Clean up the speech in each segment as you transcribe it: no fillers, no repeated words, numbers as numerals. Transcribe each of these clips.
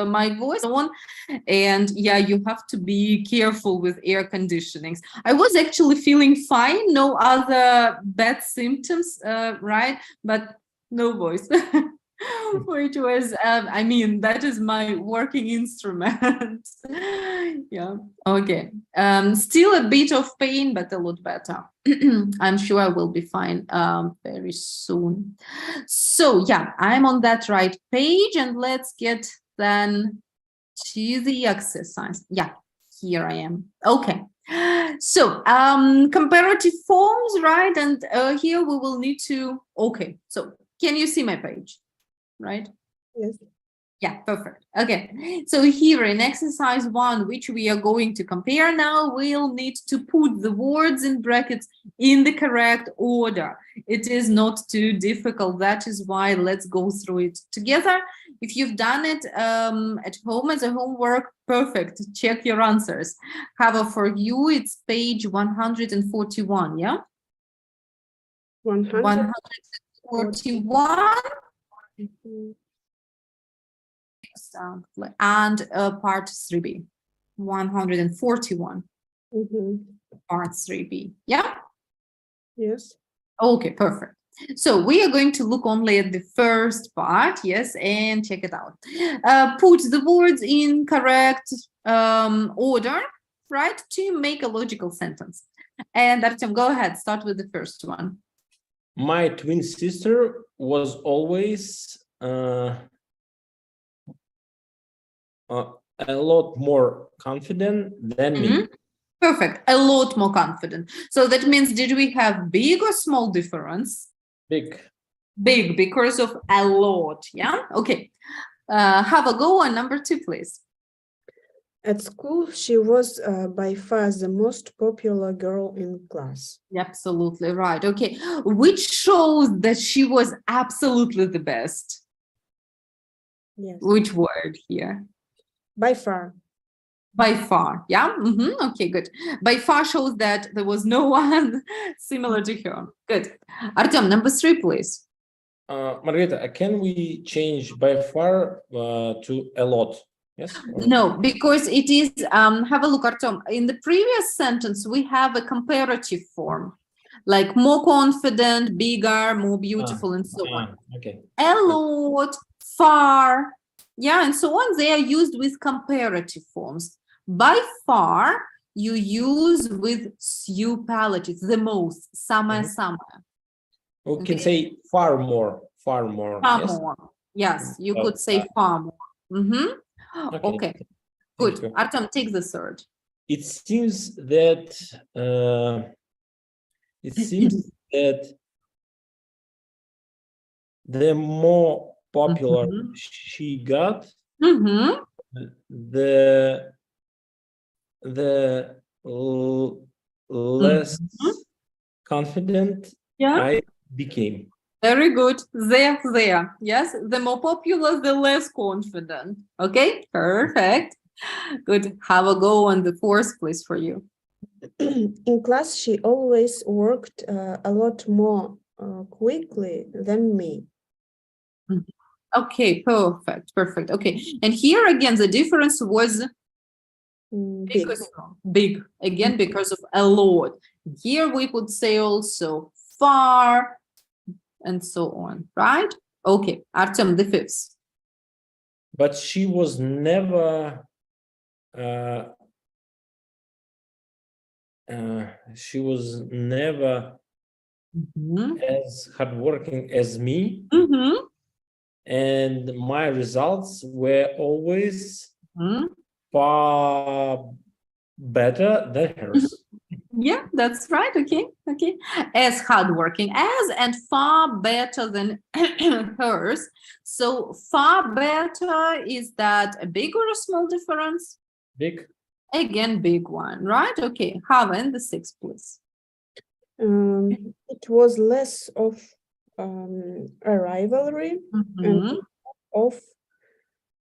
my voice on. And yeah, you have to be careful with air conditionings. I was actually feeling fine, no other bad symptoms, right? But no voice. Which was, I mean, that is my working instrument. Yeah, okay. Still a bit of pain, but a lot better. I'm sure I will be fine very soon. So yeah, I'm on that right page, and let's get then to the exercise. Yeah, here I am. Okay. So comparative forms, right? And here we will need to, okay, so can you see my page? Right? Yes. Yeah, perfect. Okay, so here in exercise 1, which we are going to compare now, we'll need to put the words in brackets in the correct order. It is not too difficult. That is why let's go through it together. If you've done it at home as a homework, perfect. Check your answers. However, for you, it's page 141, yeah? 141. 141. Exactly. And part 3b, 141, part 3b. Yeah? Yes. Okay, perfect. So we are going to look only at the first part, yes, and check it out. Put the words in correct order, right, to make a logical sentence. And Artem, go ahead, start with the first one. My twin sister was always a lot more confident than me. Perfect. A lot more confident. So that means, did we have big or small difference? Big. Big, because of a lot. Yeah. Okay. Have a go on number 2, please. At school, she was by far the most popular girl in class. Absolutely right. Okay. Which shows that she was absolutely the best? Yes. Which word here? By far. By far. Yeah. Okay, good. By far shows that there was no one similar to her. Good. Artem, number 3, please. Margarita, can we change by far to a lot? Yes? No, because it is, have a look, Artem. In the previous sentence, we have a comparative form, like more confident, bigger, more beautiful, and so on. Okay. A lot, far, yeah, and so on. They are used with comparative forms. By far, you use with superlatives, the most, somewhere. We can say far more. Far yes? more. Yes, you could say far more. Okay. Good. Artem, take the third. It seems that the more popular she got, the less confident I became. Very good. There. Yes, the more popular, the less confident. Okay, perfect. Good. Have a go on the 4th, please, for you. In class, she always worked a lot more quickly than me. Okay, perfect. Okay, and here again, the difference was big. Again, because of a lot. Here we could say also far, and so on, right? Okay, Artem, the 5th. But she was never as hardworking as me, and my results were always far better than hers. Yeah, that's right. Okay. As hardworking as and far better than hers. So far better, is that a big or a small difference? Big. Again, big one, right? Okay. Hava in the 6th, please. It was less of a rivalry and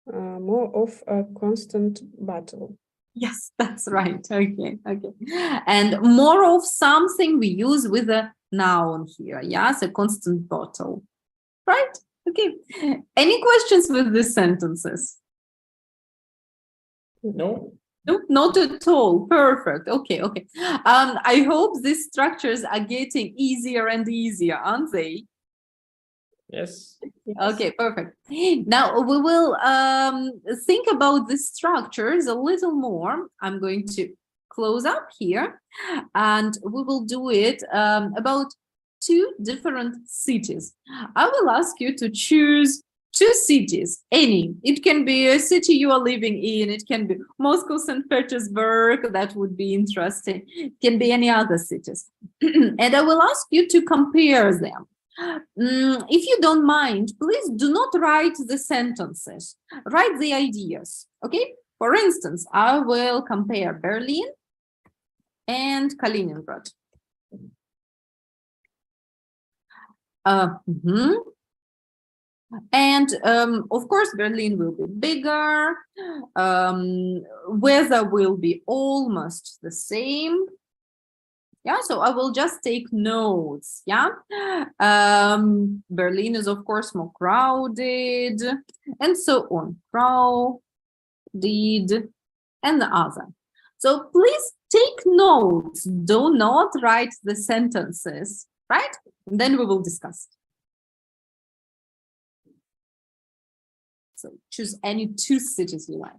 more of a constant battle. Yes, that's right. Okay. And more of something we use with a noun here. Yes, a constant battle. Right? Okay. Any questions with these sentences? No? No, not at all. Perfect. Okay, okay. I hope these structures are getting easier and easier, aren't they? Yes. Okay, perfect. Now we will think about the structures a little more. I'm going to close up here, and we will do it about 2 different cities. I will ask you to choose 2 cities, any. It can be a city you are living in. It can be Moscow, St. Petersburg. That would be interesting. It can be any other cities. And I will ask you to compare them. If you don't mind, please do not write the sentences, write the ideas, okay? For instance, I will compare Berlin and Kaliningrad. And of course, Berlin will be bigger, weather will be almost the same. Yeah, so I will just take notes. Yeah, Berlin is of course more crowded, and so on. Crowded, and the other. So please take notes. Do not write the sentences, right? And then we will discuss. So choose any 2 cities you like.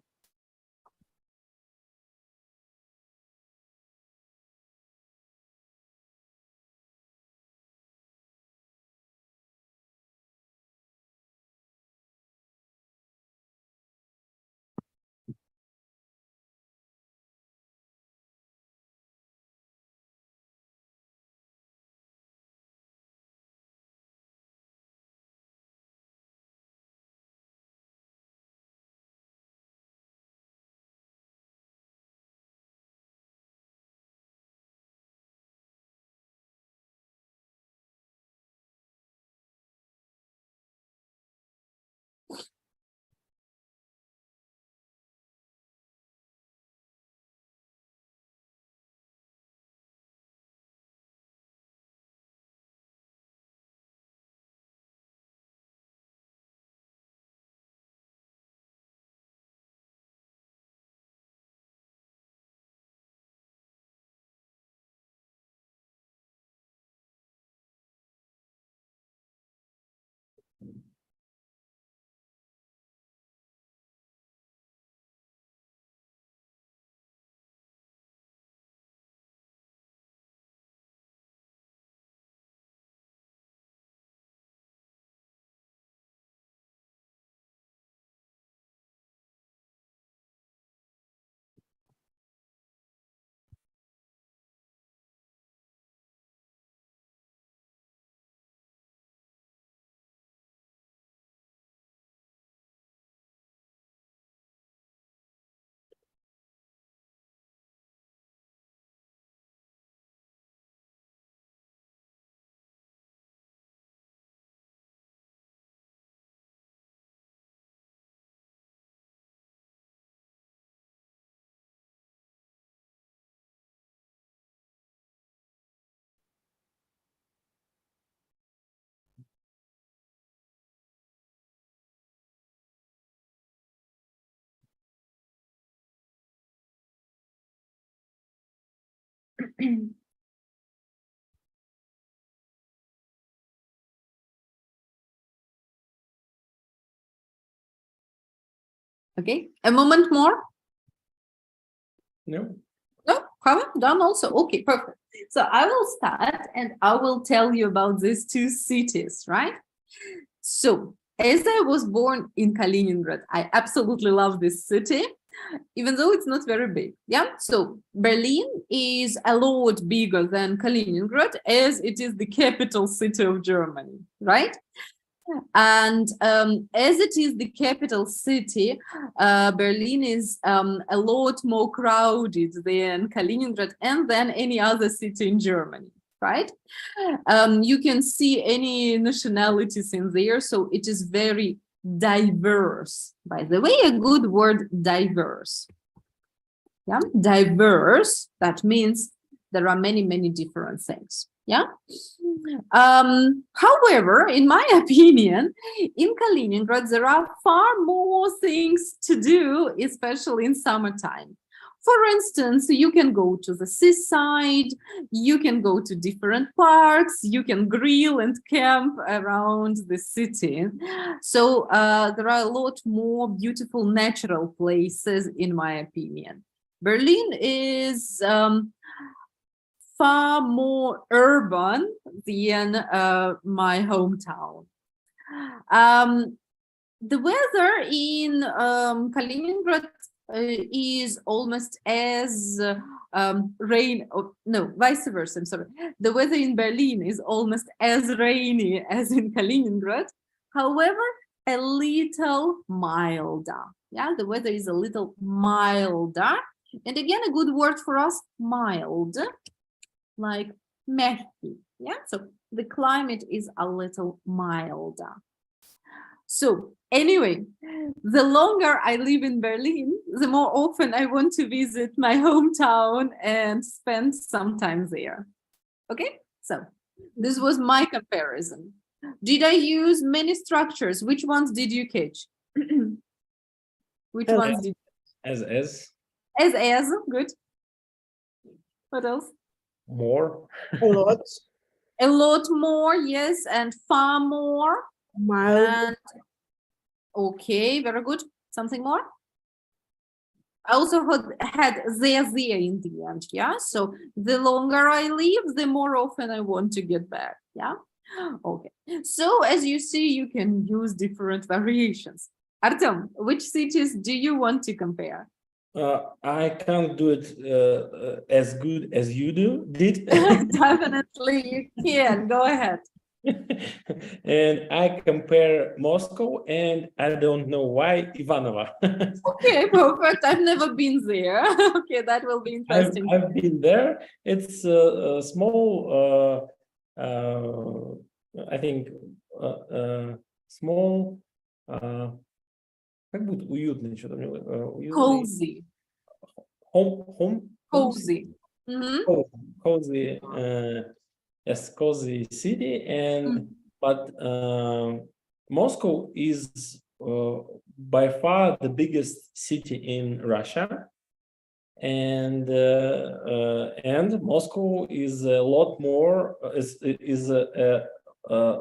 Okay, a moment more. No? No, come done also. Okay, perfect. So I will start and I will tell you about these 2 cities, right? So as I was born in Kaliningrad, I absolutely love this city, even though it's not very big. Yeah, so Berlin is a lot bigger than Kaliningrad, as it is the capital city of Germany, right? And as it is the capital city, Berlin is a lot more crowded than Kaliningrad and than any other city in Germany, right? You can see any nationalities in there, so it is very diverse. By the way, a good word, diverse. Yeah, diverse, that means there are many, many different things. Yeah. However, in my opinion, in Kaliningrad, there are far more things to do, especially in summertime. For instance, you can go to the seaside, you can go to different parks, you can grill and camp around the city. So there are a lot more beautiful natural places, in my opinion. Berlin is far more urban than my hometown. The weather in Kaliningrad is almost as vice versa. I'm sorry. The weather in Berlin is almost as rainy as in Kaliningrad. However, a little milder. Yeah, the weather is a little milder. And again, a good word for us, mild, like mehki. Yeah, so the climate is a little milder. So anyway, the longer I live in Berlin, the more often I want to visit my hometown and spend some time there. Okay, so this was my comparison. Did I use many structures? Which ones did you catch? Which ones did As as, good. What else? more. A lot. A lot more, yes, and far more. Mild. And okay, very good. Something more? I also had there in the end, yeah? So the longer I live, the more often I want to get back, yeah? Okay, so as you see, you can use different variations. Artem, which cities do you want to compare? I can't do it as good as you did. Definitely you can, go ahead. And I compare Moscow and I don't know why Ivanova. Okay, perfect. I've never been there. Okay, that will be interesting. I've been there. It's a small, I think, small, как будет уютно, что-то мне, уютный. Cozy. Home. Cozy. Mm-hmm. Cozy. Yes, cozy city, and but Moscow is by far the biggest city in Russia, and Moscow is a lot more a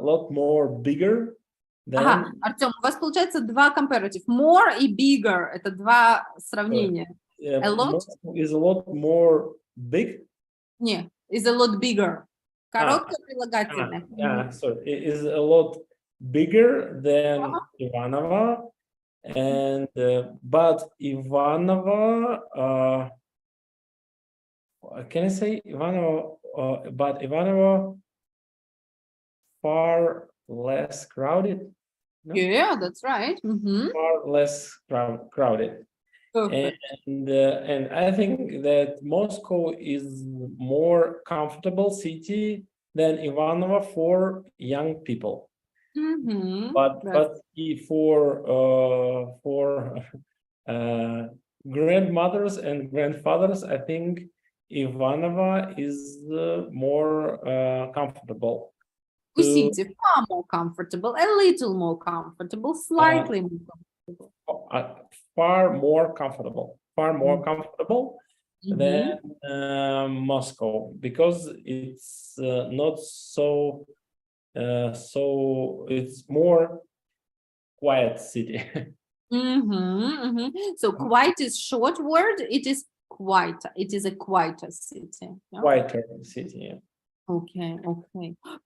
lot more bigger than. Ага, Артем, у вас получается два comparative. More и bigger. Это два сравнения. A lot? Moscow is a lot more big. Не, is a lot bigger. Короткое прилагательное. Yeah, so it is a lot bigger than Ivanova, and but Ivanova, can I say Ivanova? But Ivanova far less crowded. No? Yeah, that's right. Far less crowded. And I think that Moscow is more comfortable city than Ivanova for young people. But for grandmothers and grandfathers, I think Ivanova is more comfortable. City, far more comfortable, a little more comfortable, slightly more comfortable. Far more comfortable than Moscow, because it's not so it's more quiet city. So quiet is short word. It is quieter. It is a quieter city. Yeah? Quieter city. Yeah. Okay.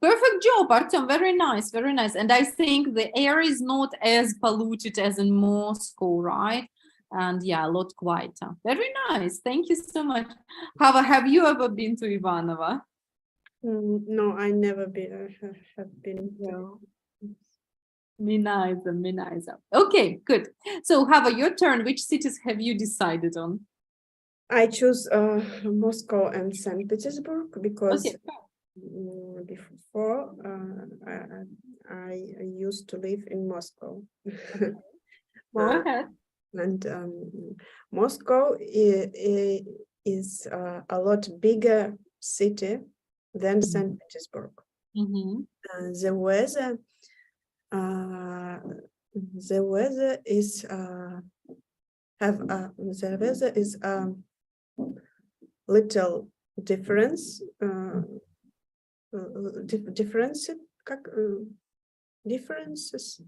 Perfect job, Artem. Very nice. And I think the air is not as polluted as in Moscow, right? And yeah, a lot quieter. Very nice. Thank you so much. Have you ever been to Ivanova? No, I never been. Have been. No. Me neither. Okay, good. So Hava, your turn. Which cities have you decided on? I choose Moscow and St. Petersburg because before I used to live in Moscow. Go ahead. And Moscow is a lot bigger city than St. Petersburg. Mhm. The weather is the weather is little difference differences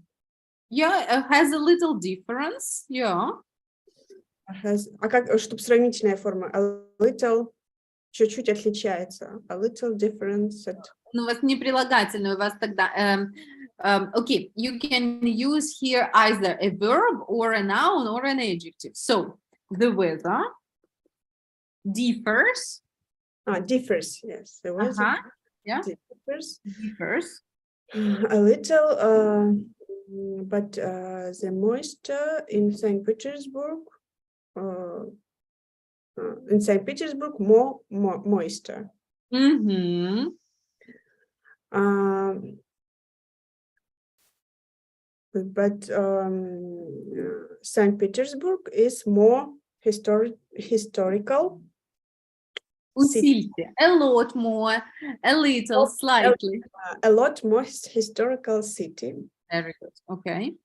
Yeah, it has a little difference. Yeah. has чтобы сравнительная форма a little чуть-чуть отличается, a little difference Ну, у вас не прилагательное, у вас тогда okay, you can use here either a verb or a noun or an adjective. So the weather differs. Differs, yes, the weather Yeah. differs a little, but the moisture in St. Petersburg more moisture. Mm-hmm. But St. Petersburg is more historical. Усильте. A lot more, a little, slightly. A lot more historical city. Very good. Okay.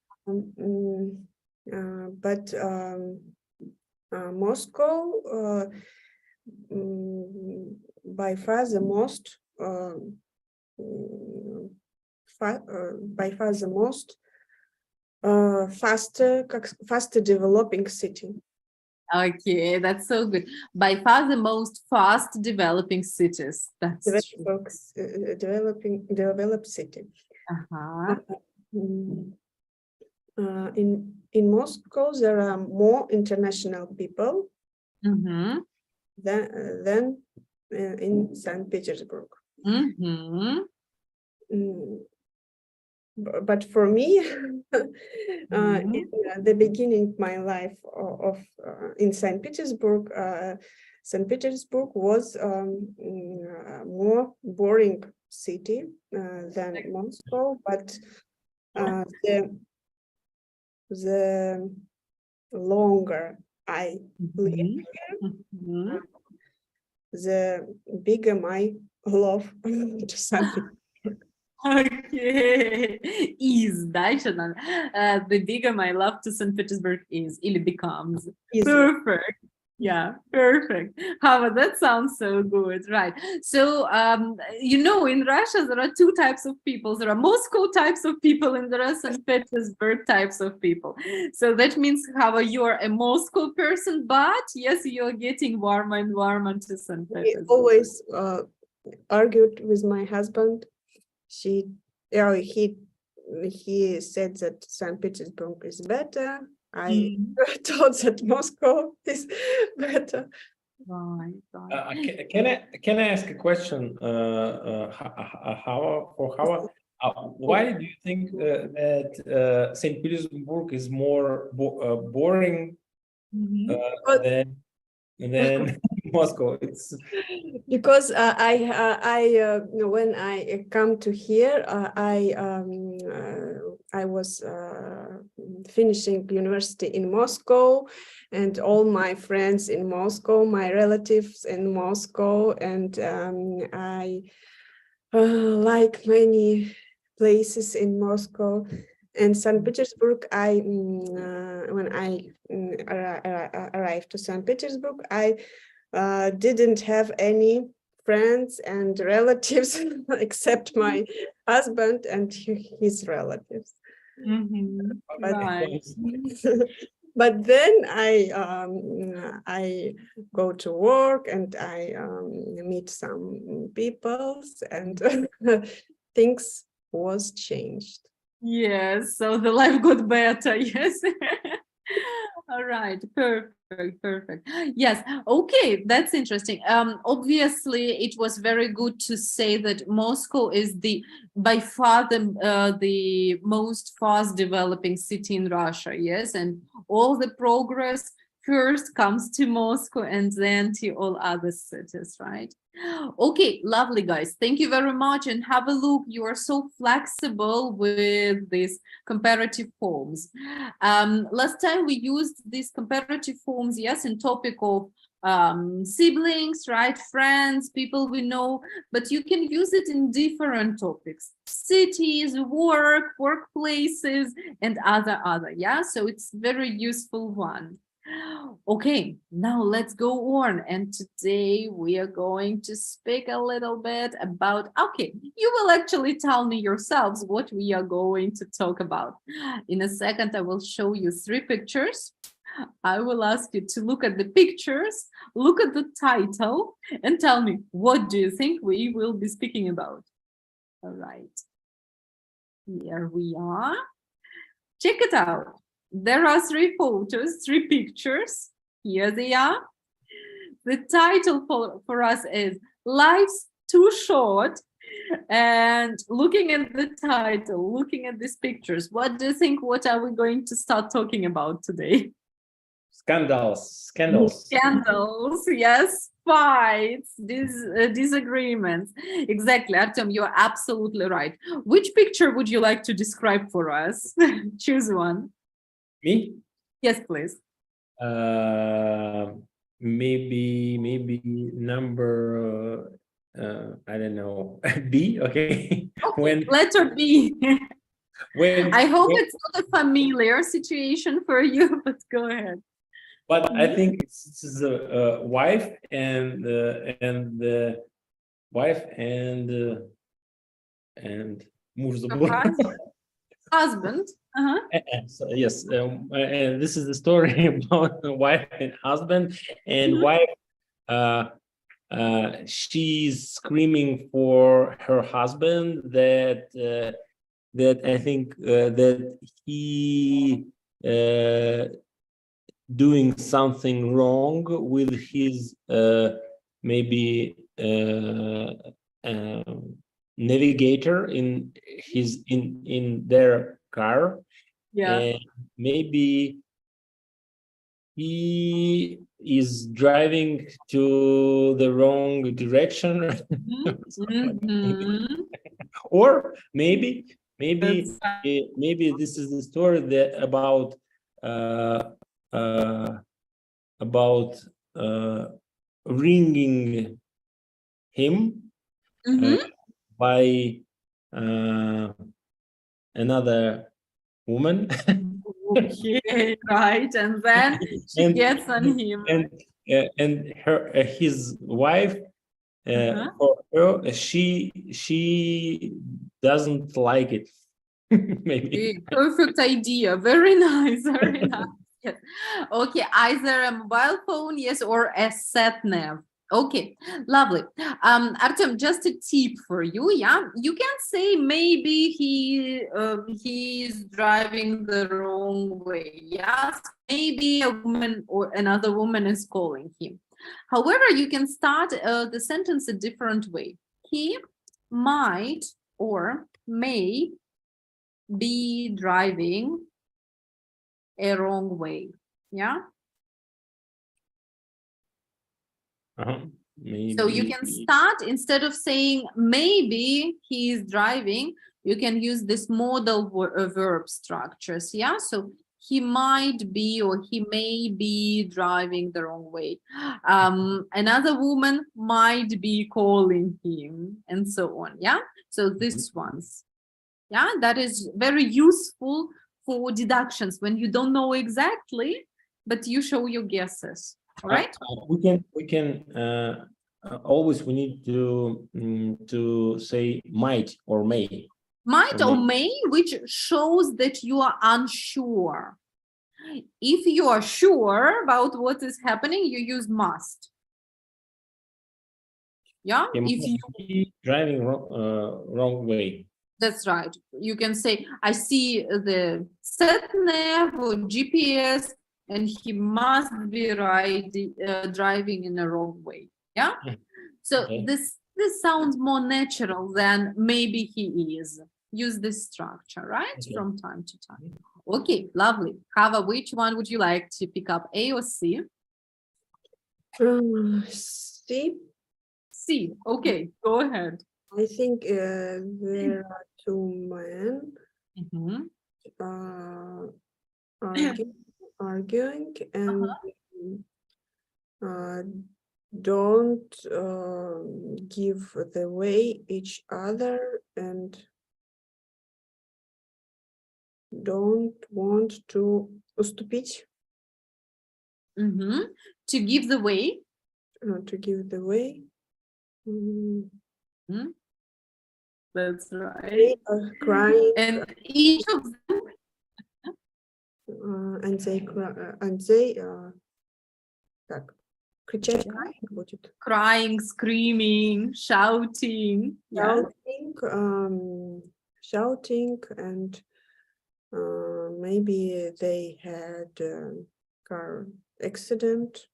But Moscow, by far the most, faster developing city. Okay, that's so good. By far the most fast developing cities. That's developed city. uh-huh. In Moscow, there are more international people Mm-hmm. than in St. Petersburg. Mm-hmm. But for me, in the beginning of my life in St. Petersburg was more boring city than Moscow, but the longer I live here, the bigger my love to St. Petersburg. Okay. Is, да, еще надо. The bigger my love to St. Petersburg is, или becomes. Perfect. Yeah, perfect. Hava, that sounds so good, right? So, in Russia, there are two types of people. There are Moscow types of people and there are St. Petersburg types of people. So that means, Hava, you're a Moscow person, but yes, you're getting warmer and warmer to St. Petersburg. We always argued with my husband. He said that St. Petersburg is better. I thought that Moscow is better. Right. Can I ask a question? Why do you think that St. Petersburg is more boring than Moscow? It's because when I come to here, I was finishing university in Moscow, and all my friends in Moscow, my relatives in Moscow, and I like many places in Moscow. And St. Petersburg, when I arrived to St. Petersburg, I didn't have any friends and relatives except my husband and his relatives. Right. But then I go to work and I meet some people and things was changed. Yes, so the life got better. Yes. All right, perfect. Yes, okay, that's interesting. Obviously, it was very good to say that Moscow is by far the most fast developing city in Russia. Yes, and all the progress first comes to Moscow and then to all other cities, right? Okay, lovely, guys. Thank you very much. And have a look. You are so flexible with these comparative forms. Last time we used these comparative forms, yes, in topic of siblings, right? Friends, people we know, but you can use it in different topics, cities, workplaces, and other, yeah? So it's very useful one. Okay, now let's go on. And today we are going to speak a little bit about, okay, you will actually tell me yourselves what we are going to talk about. In a second, I will show you 3 pictures. I will ask you to look at the pictures, look at the title, and tell me, what do you think we will be speaking about? All right. Here we are. Check it out. There are 3 photos, 3 pictures. Here they are. The title for us is Life's Too Short. And looking at the title, looking at these pictures, what do you think? What are we going to start talking about today? Scandals. Scandals, yes, fights, disagreements. Exactly, Artem, you're absolutely right. Which picture would you like to describe for us? Choose one. Me? Yes, please. Maybe number I don't know, B. Okay. Okay, letter B. when I hope it's not a familiar situation for you, but go ahead. But I think this is a wife and the wife and муж забыл. Husband. So, yes, and this is the story about the wife and husband. And wife, she's screaming for her husband that I think that he doing something wrong with his maybe navigator in their car. Yeah. And maybe he is driving to the wrong direction. Or maybe this is the story that about ringing him by another woman. Okay, right, and then she gets on him. And his wife, for her, she doesn't like it. Maybe. Perfect idea. Very nice. Very nice. Yes. Okay, either a mobile phone, yes, or a sat nav. Okay, lovely. Artem, just a tip for you. Yeah, you can say maybe he is driving the wrong way. Yes, maybe a woman or another woman is calling him. However, you can start the sentence a different way. He might or may be driving a wrong way. Yeah. Maybe. So you can start, instead of saying maybe he is driving, you can use this modal verb structures. Yeah. So he might be or he may be driving the wrong way. Another woman might be calling him, and so on. Yeah. So this one's. Yeah, that is very useful for deductions when you don't know exactly, but you show your guesses. All right. We can always we need to say might or may. Might or may, which shows that you are unsure. If you are sure about what is happening, you use must. Yeah. If you be driving wrong way. That's right. You can say, I see the sat nav or GPS, and he must be driving in a wrong way. Yeah. So Okay. this sounds more natural than maybe he is. Use this structure, right? Okay. From time to time. Okay, lovely. Hava, which one would you like to pick up, A or C? C. C. Okay, go ahead. I think there are 2 men arguing, and don't give the way each other and don't want to уступить, To give the way. to give the way. That's right. They are crying And each of them, and they так, кричать, crying будет. crying, screaming, shouting. Yeah. Shouting, and maybe they had a car accident.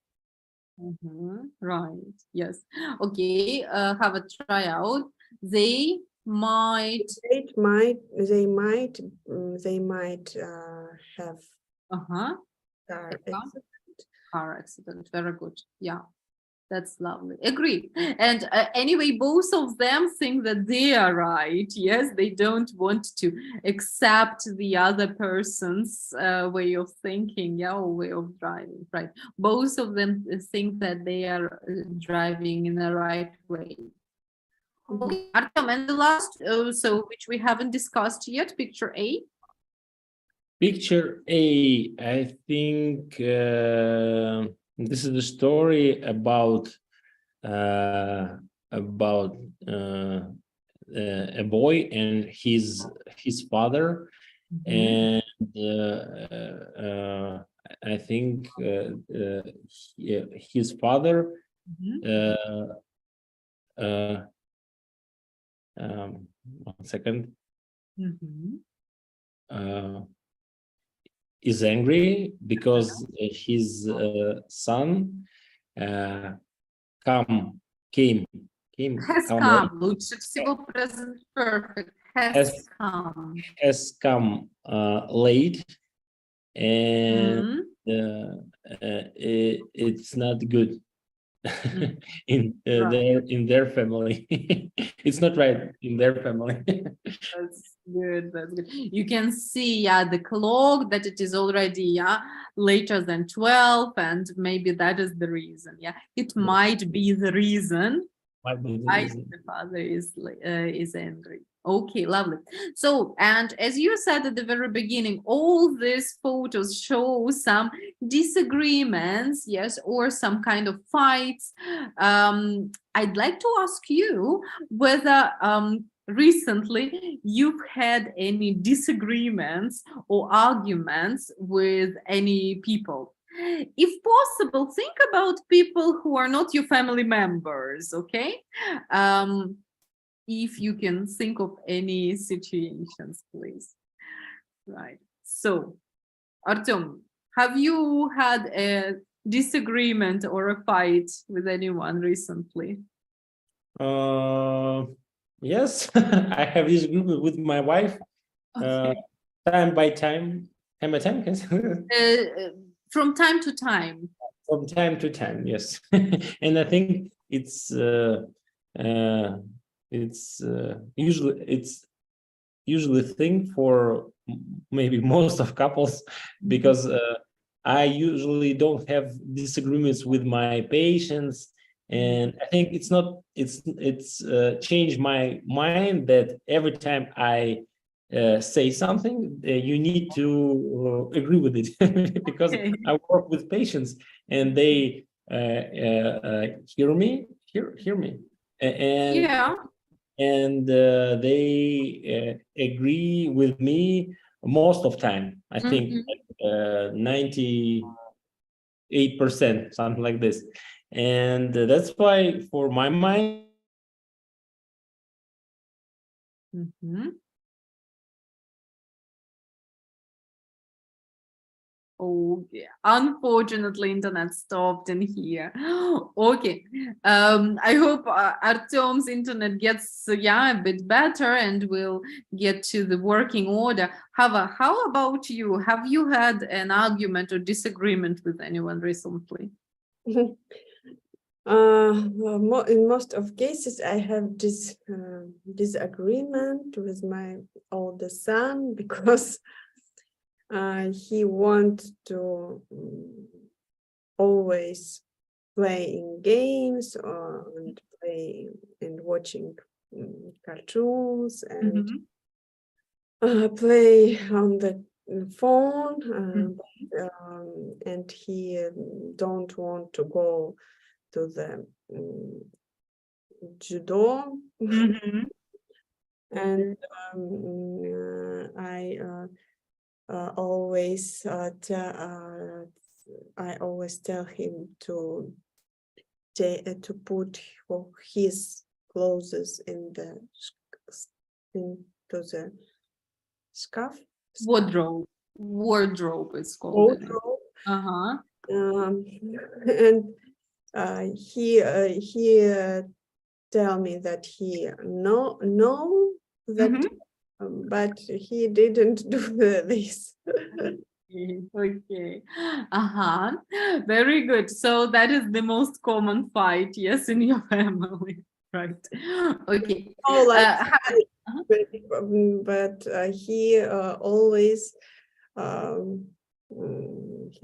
Right. Yes. Okay. Have a tryout. They might. They might have Uh-huh. car Yeah. accident. Car accident. Very good. Yeah. That's lovely. Agree. And anyway, both of them think that they are right. Yes, they don't want to accept the other person's way of thinking, yeah, or way of driving. Right. Both of them think that they are driving in the right way. Okay, Artem, and the last, so which we haven't discussed yet, picture A. Picture A, I think this is the story about a boy and his father, and I think his father one second. Is angry because his son came Has come. Лучше всего present perfect. Has come. Has come late, and it's not good in their family. It's not right in their family. That's good. That's good. You can see, yeah, the clock that it is already, yeah, later than 12, and maybe that is the reason. Yeah, it might be the reason why the father is angry. Okay, lovely. So, and as you said at the very beginning, all these photos show some disagreements, yes, or some kind of fights. I'd like to ask you whether recently you've had any disagreements or arguments with any people. If possible, think about people who are not your family members, okay? If you can think of any situations, please. Right. So, Artem, have you had a disagreement or a fight with anyone recently? Yes, I have disagreement with my wife. Okay. Time by time. From time to time. From time to time, yes. And I think it's usually a thing for maybe most of couples, because I usually don't have disagreements with my patients, and I think it's changed my mind that every time I say something, you need to agree with it, because I work with patients and they hear me, and yeah. And they agree with me most of time. I think 98%, something like this. And that's why, for my mind, Oh, yeah. Unfortunately, internet stopped in here. Okay. I hope Artem's internet gets a bit better and we'll get to the working order. However, how about you? Have you had an argument or disagreement with anyone recently? In most of cases, I have this disagreement with my older son, because he wants to always playing games and play and watching cartoons and play on the phone, and he don't want to go to the judo. And I always tell him to put his clothes into the scarf. Wardrobe is called. Wardrobe. Uh-huh. And he tell me that he know that, but he didn't do this. Okay. Very good. So that is the most common fight, yes, in your family, right? Okay. Oh, but he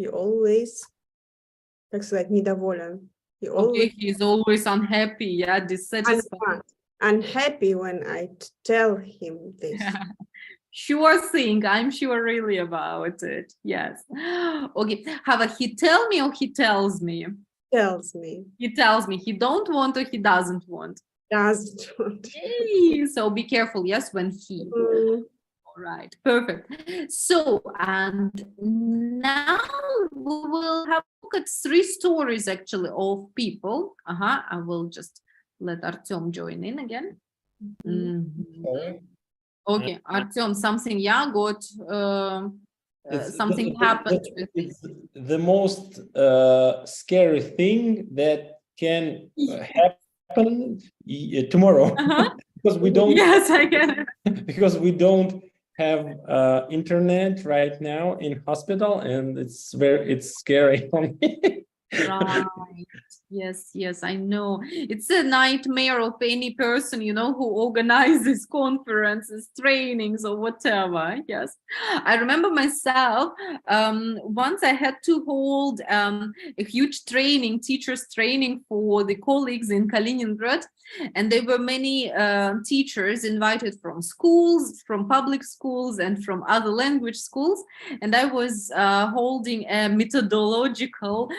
always, как сказать, недоволен. Okay, he's always unhappy, yeah, dissatisfied. Unhappy when I tell him this. Sure thing, I'm sure really about it. Yes. Okay. Hava, he tell me or he tells me? Tells me. He tells me. He don't want or he doesn't want? Doesn't want. Yay. So be careful, yes, when he. All right, perfect. So, and now we will have a look at 3 stories actually of people. I will just let Artyom join in again. Okay, Artyom, something got something happened. It's the most scary thing that can happen tomorrow. Because we don't. Yes, I get it. Because we don't have internet right now in hospital, and it's scary for me. Right. Yes, I know. It's a nightmare of any person, who organizes conferences, trainings, or whatever. Yes. I remember myself, once I had to hold a huge teachers training for the colleagues in Kaliningrad. And there were many teachers invited from schools, from public schools, and from other language schools. And I was holding a methodological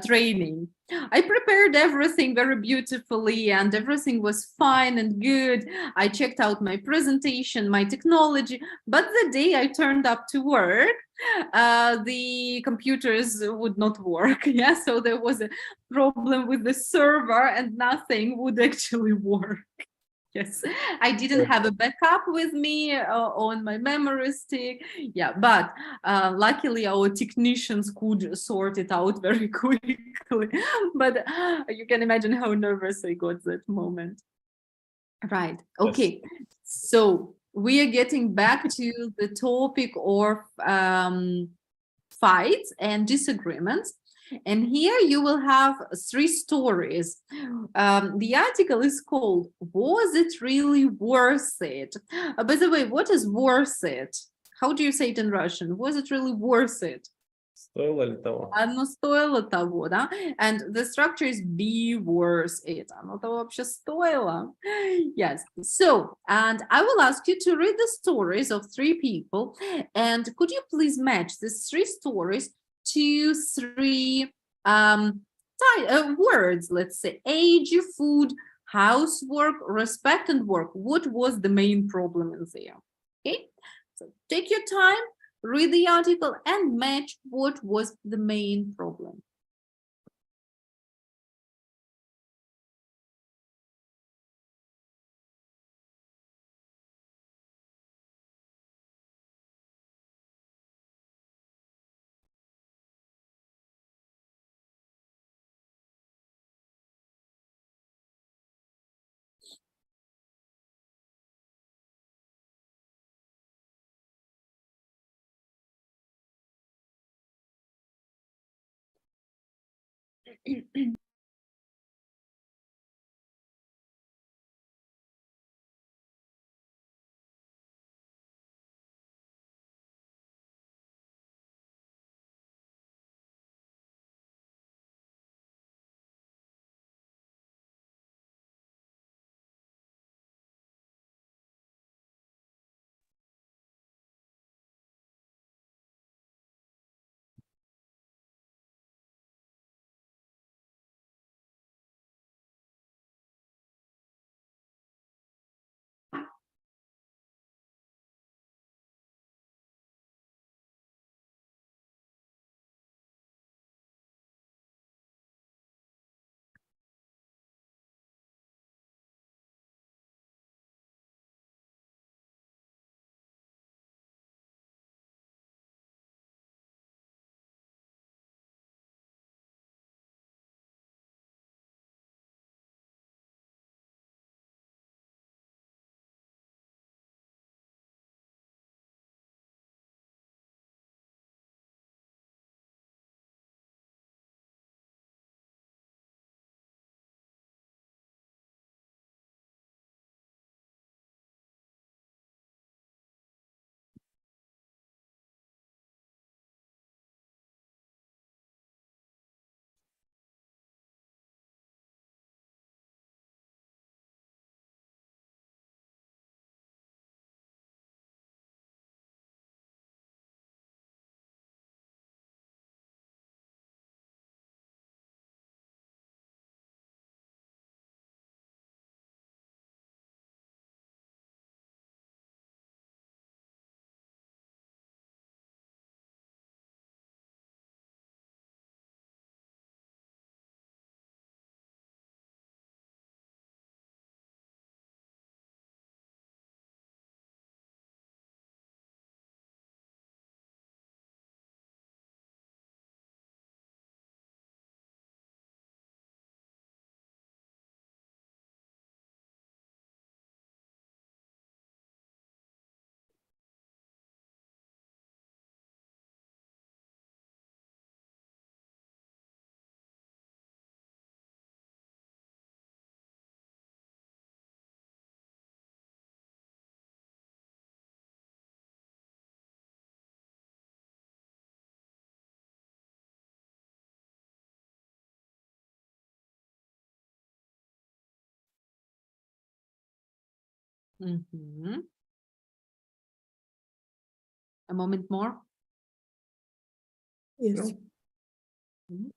training. I prepared everything very beautifully and everything was fine and good. I checked out my presentation, my technology, but the day I turned up to work, the computers would not work. Yeah, so there was a problem with the server and nothing would actually work. Yes, I didn't have a backup with me on my memory stick. Yeah, but luckily our technicians could sort it out very quickly. But you can imagine how nervous I got that moment. Right. Okay. Yes. So we are getting back to the topic of fights and disagreements. And here you will have 3 stories. The article is called, Was It Really Worth It? By the way, what is worth it? How do you say it in Russian? Was it really worth it? Стоило ли того? Оно стоило того, да? And the structure is be worth it. Оно того вообще стоило. Yes. So, and I will ask you to read the stories of 3 people. And could you please match these 3 stories to 3 words, let's say age, food, housework, respect, and work. What was the main problem in there? Okay, so take your time, read the article, and match what was the main problem. Mhm. A moment more. Yes. Mhm.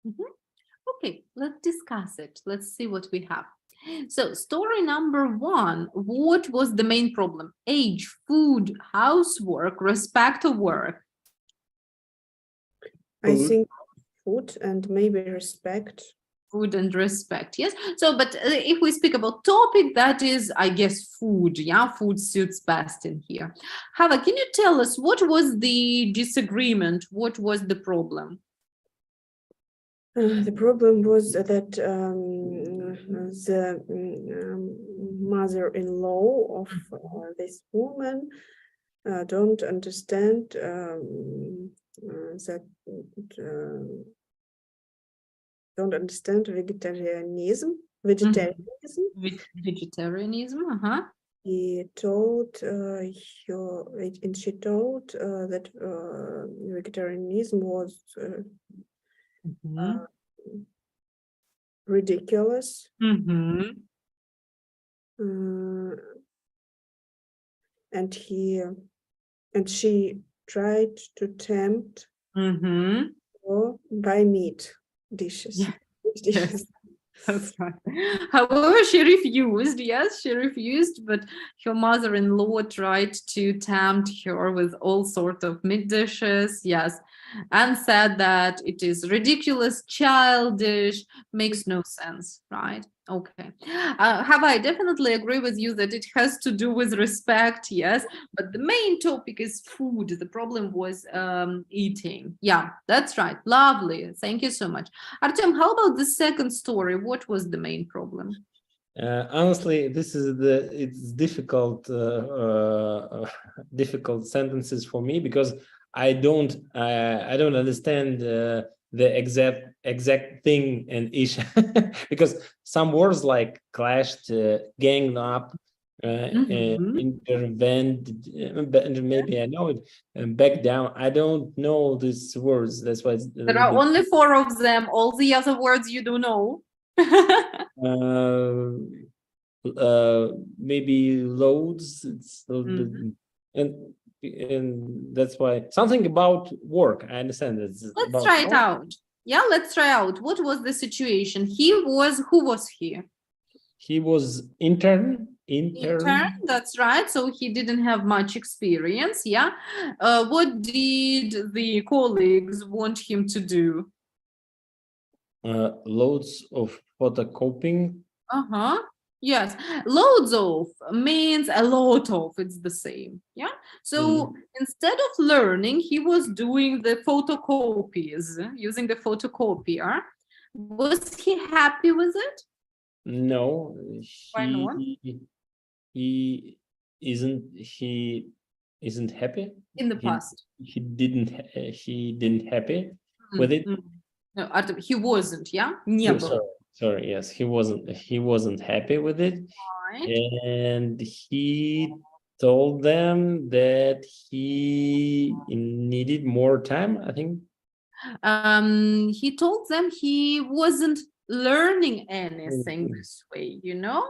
Mhm. Okay, let's discuss it. Let's see what we have. So, story number 1, what was the main problem? Age, food, housework, respect of work. I Food. think food and maybe respect. Food and respect, yes. So, but if we speak about topic, that is, I guess, food. Yeah, food suits best in here. Hava, can you tell us what was the disagreement? What was the problem? The problem was that the mother-in-law of this woman don't understand that don't understand vegetarianism. Vegetarianism, uh-huh. He told and she told that vegetarianism was Mhm. ridiculous. Mhm. And she tried to tempt Mhm. her by meat dishes. Yeah. dishes. That's right. However, she refused. Yes, she refused, but her mother-in-law tried to tempt her with all sorts of meat dishes. Yes, and said that it is ridiculous, childish, makes no sense. Right? Okay. Have I definitely agree with you that it has to do with respect? Yes, but the main topic is food. The problem was eating. Yeah, that's right. Lovely. Thank you so much. Artem, how about the second story? What was the main problem? Honestly, it's difficult difficult sentences for me because I don't understand the exact thing and issue because some words like clashed, ganged up, intervened, maybe I know it, and back down. I don't know these words. That's why it's a There little are bit. only 4 of them. All the other words you do know. Maybe loads. It's a little bit, and that's why something about work. I understand it's Let's about try it out. Yeah, let's try out. What was the situation? Who was he? he was intern. That's right. So he didn't have much experience. Yeah. What did the colleagues want him to do? Loads of photocopying. Uh-huh. Yes. Loads of means a lot of. It's the same. Yeah. So instead of learning, he was doing the photocopies, using the photocopier. Was he happy with it? No, Why not? he isn't happy. In the He past. he didn't happy with it. No, Artem, he wasn't, yeah? Не был. Sorry. sorry, yes, he wasn't happy with it, Right. and he told them that he needed more time, I think. He told them he wasn't learning anything Mhm. this way, you know?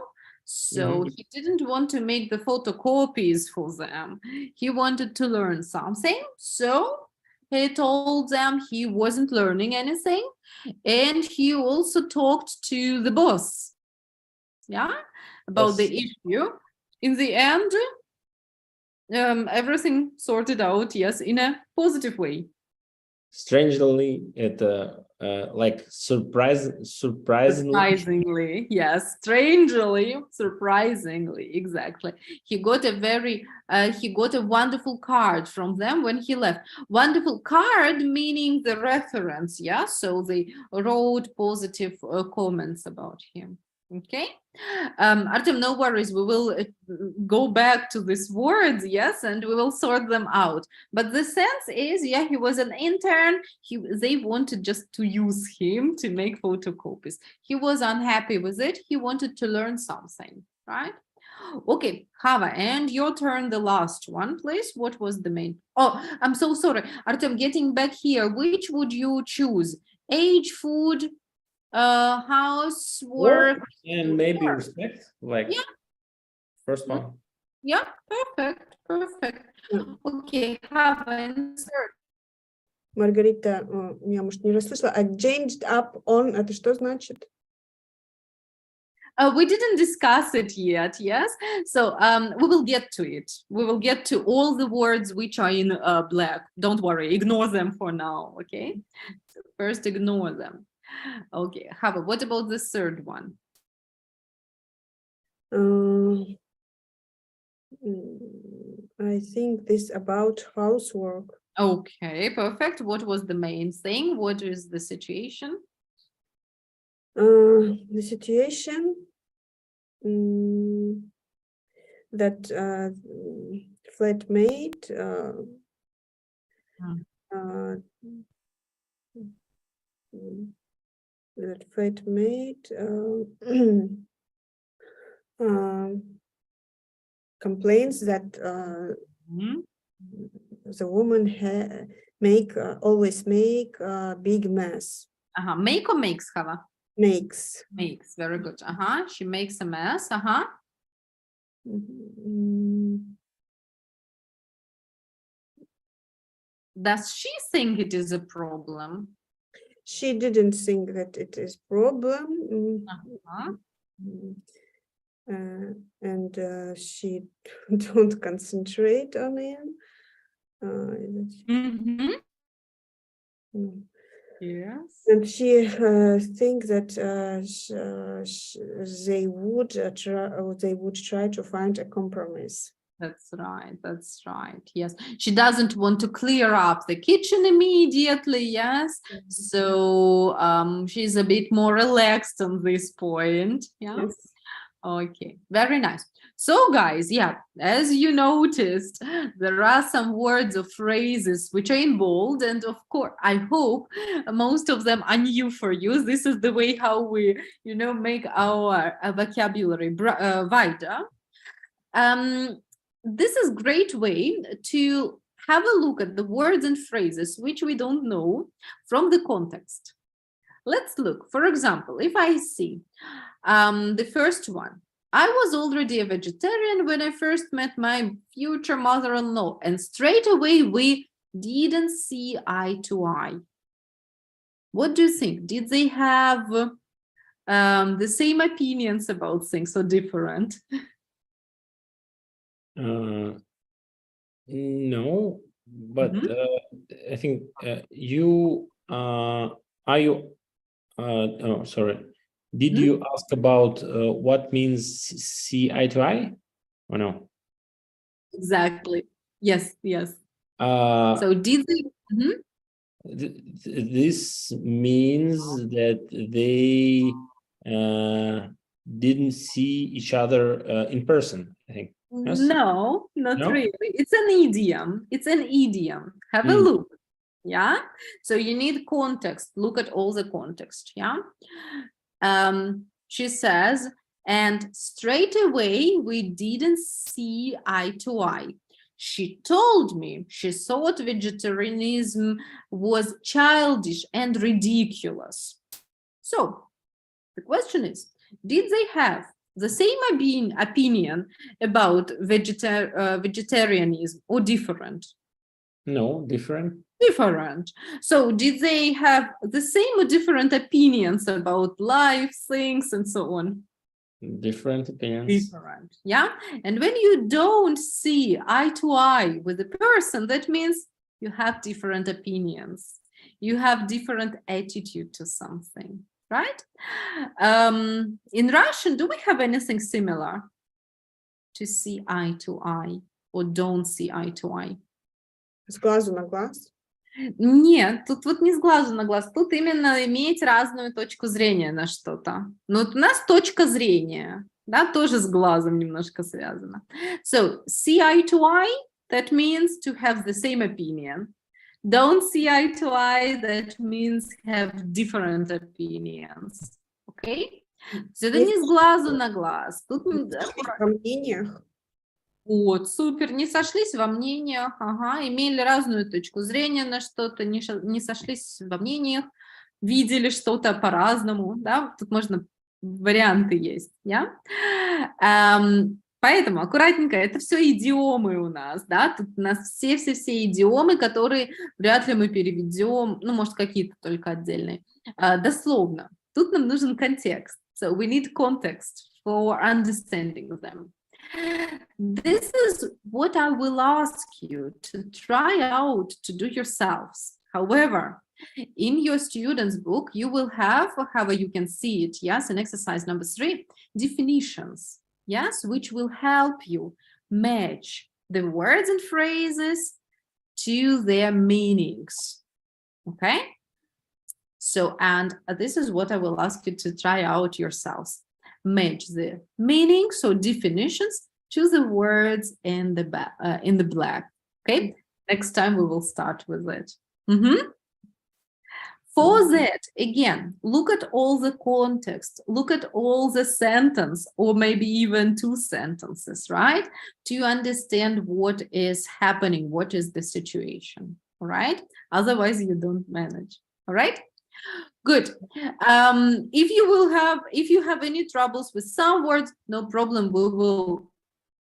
So Mhm. he didn't want to make the photocopies for them. He wanted to learn something. So he told them he wasn't learning anything. And he also talked to the boss, yeah, about the Yes. issue. In the end, everything sorted out, yes, in a positive way. Strangely, like surprisingly, Surprisingly, yes, strangely, surprisingly, exactly. He got a wonderful card from them when he left. Wonderful card meaning the reference, yeah. So they wrote positive comments about him. Okay, Artem, no worries. We will go back to these words, yes, and we will sort them out. But the sense is, yeah, he was an intern. They wanted just to use him to make photocopies. He was unhappy with it. He wanted to learn something, right? Okay, Hava, and your turn, the last one, please. What was the main? Oh, I'm so sorry. Artem, getting back here, which would you choose? Age, food, house, work? and maybe Work. respect, like Yeah. first one. Yeah, perfect, perfect. Okay, Hava, insert. Маргарита, я, может, не расслышала, а changed up on, это что значит? We didn't discuss it yet, yes? So we will get to it. We will get to all the words which are in black. Don't worry, ignore them for now, okay? So first, ignore them. Okay, Hava, what about the third one? I think this about housework. Okay, perfect. What was the main thing? What is the situation? The situation that flatmate that flatmate complains that the woman always make a big mess. Make or makes, Hava? Makes. Makes, very good. She makes a mess. Does she think it is a problem? She didn't think that it is problem. And she don't concentrate on him. Yes. And she think that they would try to find a compromise. That's right. That's right. Yes. She doesn't want to clear up the kitchen immediately. Yes. So she's a bit more relaxed on this point. Yeah. Yes. Okay. Very nice. So guys, yeah, as you noticed, there are some words or phrases which are in bold, and of course, I hope most of them are new for you. This is the way how we, make our vocabulary wider. This is great way to have a look at the words and phrases which we don't know from the context. Let's look. For example, if I see the first one, I was already a vegetarian when I first met my future mother-in-law, and straight away we didn't see eye to eye. What do you think? Did they have the same opinions about things or different? No, but I think you are you oh, sorry. Did you ask about what means see eye to eye or no? Exactly. Yes. So did they? This means that they didn't see each other in person, I think. Yes? No, not No? really. It's an idiom. Have a look. Yeah. So you need context. Look at all the context. Yeah. She says, and straight away we didn't see eye to eye. She told me she thought vegetarianism was childish and ridiculous. So the question is, did they have the same opinion about vegetarianism or different? No, different. Different. So did they have the same or different opinions about life, things, and so on? Different opinions. Different. Yeah. And when you don't see eye to eye with a person, that means you have different opinions. You have different attitude to something, right? In Russian, do we have anything similar to see eye to eye or don't see eye to eye? С глазу на глаз. Нет, тут вот не с глазу на глаз, тут именно иметь разную точку зрения на что-то. Но вот у нас точка зрения, да, тоже с глазом немножко связано. So, see eye to eye, that means to have the same opinion. Don't see eye to eye, that means have different opinions. Okay? So, это не с глазу на глаз. Тут Во мнениях. вот, супер, не сошлись во мнениях, ага, имели разную точку зрения на что-то, не сошлись во мнениях, видели что-то по-разному, да, тут можно, варианты есть, yeah? Поэтому аккуратненько, это все идиомы у нас, да, тут у нас все идиомы, которые вряд ли мы переведем, ну, может, какие-то только отдельные, дословно. Тут нам нужен контекст, so we need context for understanding them. This is what I will ask you to try out to do yourselves. However, in your student's book, you will have, however you can see it, yes, in exercise number 3, definitions, yes, which will help you match the words and phrases to their meanings, okay? So, and this is what I will ask you to try out yourselves. Match the meanings, so definitions, to the words in the black. Okay, next time we will start with it. For that, again, look at all the context, look at all the sentence, or maybe even 2 sentences, right? To understand what is happening, what is the situation, all right? Otherwise, you don't manage, all right? Good. If you have any troubles with some words, no problem. We will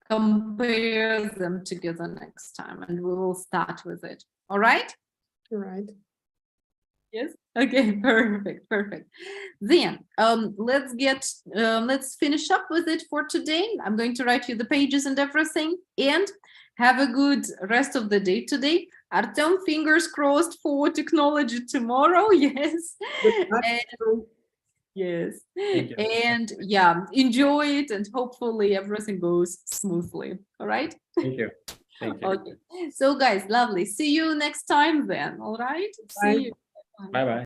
compare them together next time, and we will start with it. All right? Right. Yes. Okay. Perfect. Then let's finish up with it for today. I'm going to write you the pages and everything, and have a good rest of the day today. Artem, fingers crossed for technology tomorrow. Yes. Yes. And yeah, enjoy it, and hopefully everything goes smoothly. All right. Thank you. Okay. So guys, lovely. See you next time then. All right. Bye. See you. Bye-bye.